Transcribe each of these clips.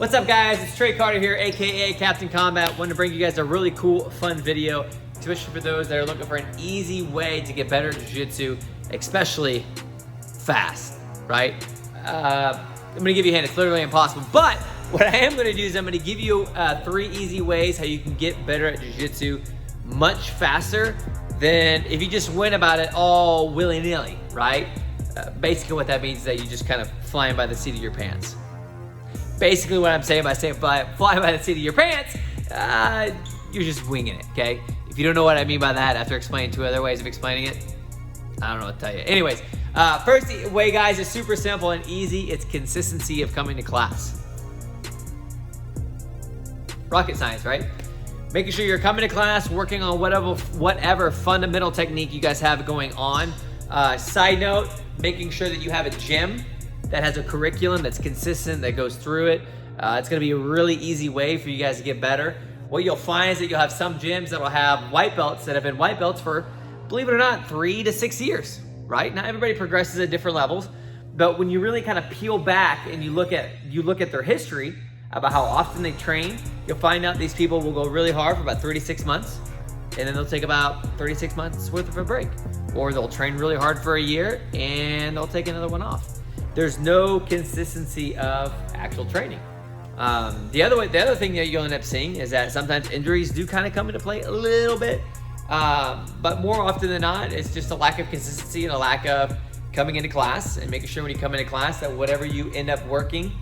What's up, guys? It's Trey Carter here, aka Captain Combat. Wanted to bring you guys a really cool, fun video, especially for those that are looking for an easy way to get better at jiu-jitsu, especially fast, right? I'm gonna give you a hint, it's literally impossible, but what I am gonna do is I'm gonna give you 3 easy ways how you can get better at jiu-jitsu much faster than if you just went about it all willy-nilly, right? Basically what that means is that you just kind of flying by the seat of your pants. Basically what I'm saying by saying fly by the seat of your pants, you're just winging it, okay? If you don't know what I mean by that after explaining 2 other ways of explaining it, I don't know what to tell you. Anyways, first way, guys, is super simple and easy. It's consistency of coming to class. Rocket science, right? Making sure you're coming to class, working on whatever fundamental technique you guys have going on. Side note, making sure that you have a gym that has a curriculum that's consistent, that goes through it. It's gonna be a really easy way for you guys to get better. What you'll find is that you'll have some gyms that will have white belts that have been white belts for, believe it or not, 3 to 6 years, right? Not everybody progresses at different levels, but when you really kind of peel back and you look at their history about how often they train, you'll find out these people will go really hard for about 36 months, and then they'll take about 36 months worth of a break. Or they'll train really hard for a year and they'll take another one off. There's no consistency of actual training. The other thing that you'll end up seeing is that sometimes injuries do kind of come into play a little bit, but more often than not, it's just a lack of consistency and a lack of coming into class and making sure when you come into class that whatever you end up working,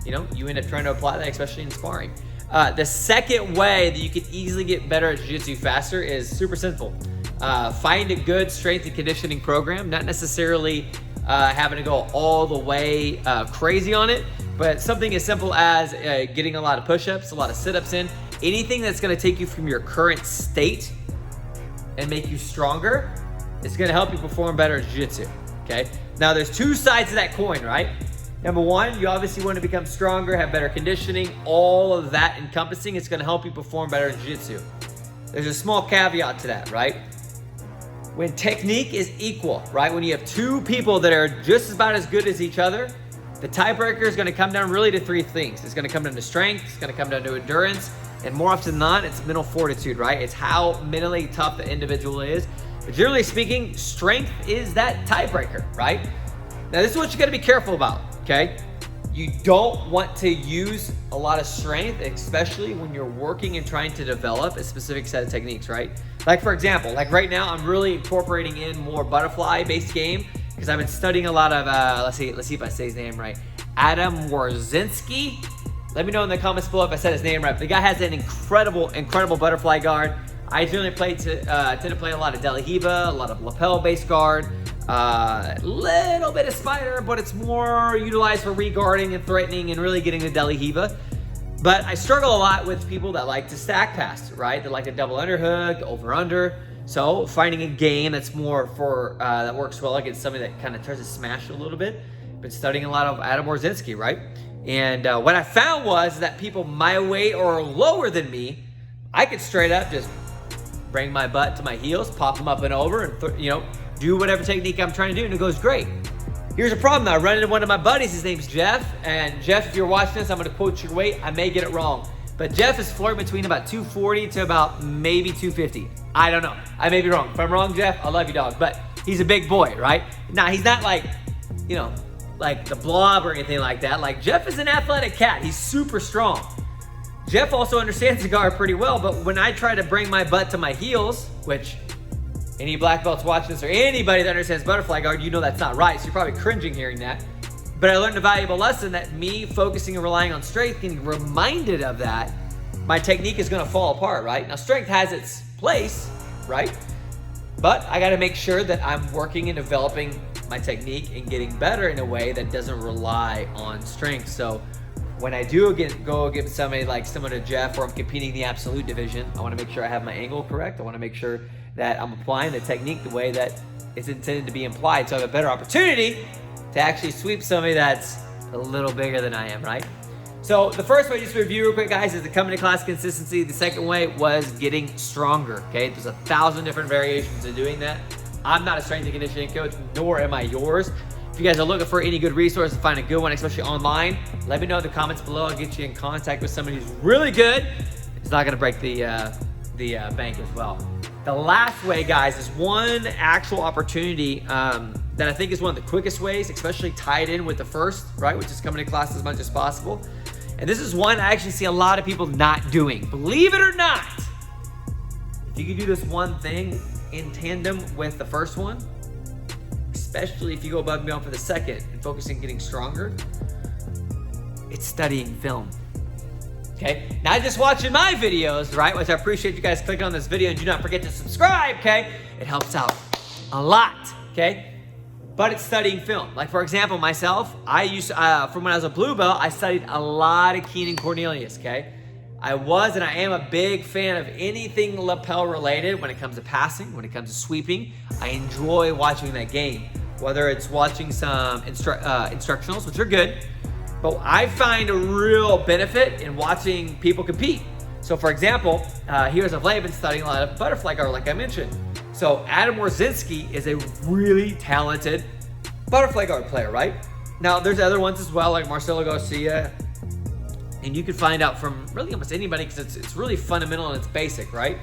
you end up trying to apply that, especially in sparring. The second way that you can easily get better at jiu-jitsu faster is super simple. Find a good strength and conditioning program, not necessarily having to go all the way crazy on it, but something as simple as getting a lot of push-ups, a lot of sit-ups in, anything that's gonna take you from your current state and make you stronger, it's gonna help you perform better at jiu-jitsu, okay? Now there's 2 sides of that coin, right? Number 1, you obviously want to become stronger, have better conditioning, all of that encompassing, it's gonna help you perform better in jiu-jitsu. There's a small caveat to that, right? When technique is equal, right? When you have 2 people that are just about as good as each other, the tiebreaker is gonna come down really to 3 things. It's gonna come down to strength, it's gonna come down to endurance, and more often than not, it's mental fortitude, right? It's how mentally tough the individual is. But generally speaking, strength is that tiebreaker, right? Now this is what you gotta be careful about, okay? You don't want to use a lot of strength, especially when you're working and trying to develop a specific set of techniques, right? Like for example, like right now, I'm really incorporating in more butterfly-based game because I've been studying a lot of, let's see if I say his name right, Adam Warzinski. Let me know in the comments below if I said his name right. The guy has an incredible butterfly guard. I generally tend to play a lot of De La Hiva, a lot of lapel-based guard, little bit of spider, but it's more utilized for re-guarding and threatening and really getting the De La Hiva. But I struggle a lot with people that like to stack pass, right? They like the double underhook, over-under. So finding a game that's more for, that works well against somebody that kind of tries to smash a little bit. Been studying a lot of Adam Warzinski, right? And what I found was that people my weight or lower than me, I could straight up just bring my butt to my heels, pop them up and over, and do whatever technique I'm trying to do, and it goes great. Here's a problem though. I run into one of my buddies, his name's Jeff, and Jeff, if you're watching this, I'm gonna quote your weight. I may get it wrong, but Jeff is flirting between about 240 to about maybe 250. I don't know, I may be wrong. If I'm wrong, Jeff, I love you, dog, but he's a big boy, right? Now, he's not like, like the Blob or anything like that. Like, Jeff is an athletic cat, he's super strong. Jeff also understands the guard pretty well, but when I try to bring my butt to my heels, which any black belts watching this or anybody that understands butterfly guard, you know that's not right, so you're probably cringing hearing that. But I learned a valuable lesson that me focusing and relying on strength, getting reminded of that, my technique is gonna fall apart, right? Now strength has its place, right? But I gotta make sure that I'm working and developing my technique and getting better in a way that doesn't rely on strength. So when I do go against somebody like similar to Jeff, or I'm competing in the absolute division, I wanna make sure I have my angle correct. I wanna make sure that I'm applying the technique the way that it's intended to be applied, so I have a better opportunity to actually sweep somebody that's a little bigger than I am, right? So the first way, just to review real quick, guys, is the coming to class consistency. The second way was getting stronger, okay? There's 1,000 different variations of doing that. I'm not a strength and conditioning coach, nor am I yours. If you guys are looking for any good resource to find a good one, especially online, let me know in the comments below. I'll get you in contact with somebody who's really good. It's not gonna break the bank as well. The last way, guys, is one actual opportunity that I think is one of the quickest ways, especially tied in with the first, right, which is coming to class as much as possible. And this is one I actually see a lot of people not doing. Believe it or not, if you can do this one thing in tandem with the first one, especially if you go above and beyond for the second and focus on getting stronger, it's studying film. Okay, not just watching my videos, right, which I appreciate you guys clicking on this video, and do not forget to subscribe, okay? It helps out a lot, okay? But it's studying film. Like, for example, myself, I used to, from when I was a blue belt, I studied a lot of Keenan Cornelius, okay? I was and I am a big fan of anything lapel related when it comes to passing, when it comes to sweeping. I enjoy watching that game, whether it's watching some instructionals, which are good, but I find a real benefit in watching people compete. So for example, here's of late, I've been studying a lot of butterfly guard, like I mentioned. So Adam Warzinski is a really talented butterfly guard player, right? Now there's other ones as well, like Marcelo Garcia, and you can find out from really almost anybody because it's really fundamental and it's basic, right?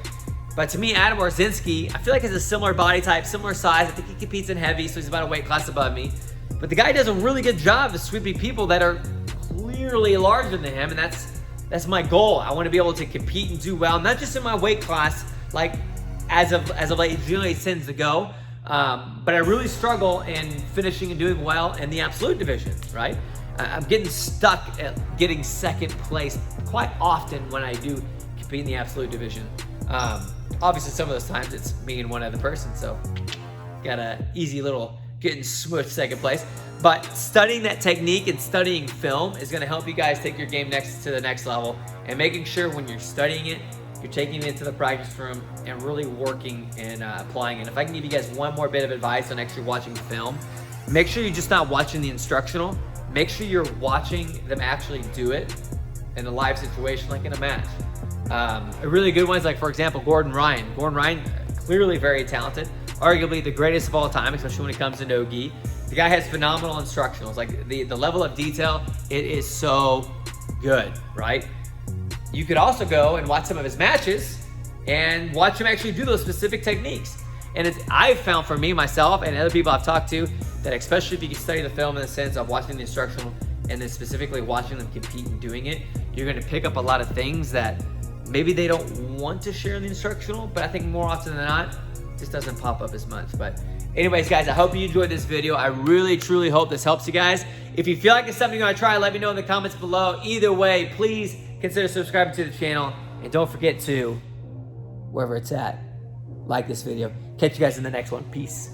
But to me, Adam Warzinski, I feel like he's a similar body type, similar size. I think he competes in heavy, so he's about a weight class above me. But the guy does a really good job of sweeping people that are clearly larger than him, and that's my goal. I want to be able to compete and do well, not just in my weight class, like as of late, it generally tends to go. But I really struggle in finishing and doing well in the absolute division, right? I'm getting stuck at getting second place quite often when I do compete in the absolute division. Obviously, some of those times it's me and one other person, so got a easy little getting smushed second place. But studying that technique and studying film is gonna help you guys take your game to the next level, and making sure when you're studying it, you're taking it into the practice room and really working and applying it. If I can give you guys one more bit of advice on actually watching film, make sure you're just not watching the instructional. Make sure you're watching them actually do it in a live situation, like in a match. A really good one is, like, for example, Gordon Ryan. Gordon Ryan, clearly very talented, arguably the greatest of all time, especially when it comes to no-gi. The guy has phenomenal instructionals. Like, the level of detail, it is so good, right? You could also go and watch some of his matches and watch him actually do those specific techniques. And I've found for me, myself, and other people I've talked to, that especially if you can study the film in the sense of watching the instructional and then specifically watching them compete and doing it, you're gonna pick up a lot of things that maybe they don't want to share in the instructional, but I think more often than not, it just doesn't pop up as much. But anyways, guys, I hope you enjoyed this video. I really, truly hope this helps you guys. If you feel like it's something you wanna try, let me know in the comments below. Either way, please consider subscribing to the channel. And don't forget to, wherever it's at, like this video. Catch you guys in the next one. Peace.